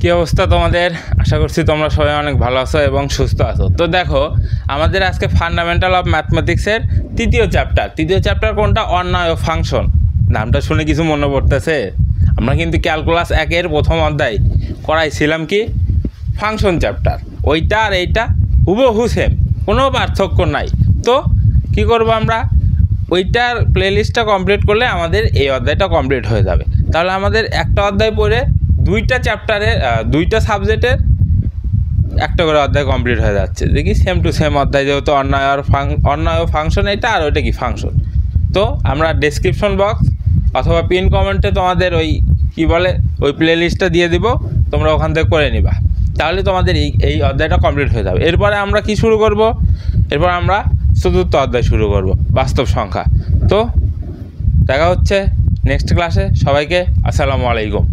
কী অবস্থা তোমাদের? আশা করছি তোমরা সবাই অনেক ভালো আছো এবং সুস্থ আছো। তো দেখো, আমাদের আজকে ফান্ডামেন্টাল অফ ম্যাথমেটিক্সের তৃতীয় চ্যাপ্টার কোনটা? অন্যায় ও ফাংশন। নামটা শুনে কিছু মনে পড়তেছে? আমরা কিন্তু ক্যালকুলাস 1-এর প্রথম অধ্যায় করাইছিলাম কি ফাংশন চ্যাপ্টার। ওইটা আর এইটা হুবহু সেম, কোনো পার্থক্য নাই। তো কি করব আমরা? ওইটার প্লেলিস্টটা কমপ্লিট করলে আমাদের এই অধ্যায়টা কমপ্লিট হয়ে যাবে। তাহলে আমাদের একটা অধ্যায় পড়ে দুইটা চ্যাপ্টারের দুইটা সাবজেক্টের একটা করে অধ্যায় কমপ্লিট হয়ে যাচ্ছে। দেখি সেম টু সেম অধ্যায়, যেহেতু অন্যায় ও ফাংশন এটা, আর ওইটা কি ফাংশন। তো আমরা ডেসক্রিপশন বক্স অথবা পিন কমেন্টে তোমাদের ওই প্লেলিস্টটা দিয়ে দিব, তোমরা ওখান থেকে করে নিবা। তাহলে তোমাদের এই অধ্যায়টা কমপ্লিট হয়ে যাবে। এরপরে আমরা কি শুরু করব? এরপর আমরা চতুর্থ অধ্যায় শুরু করব, বাস্তব সংখ্যা। তো দেখা হচ্ছে নেক্সট ক্লাসে। সবাইকে আসসালামু আলাইকুম।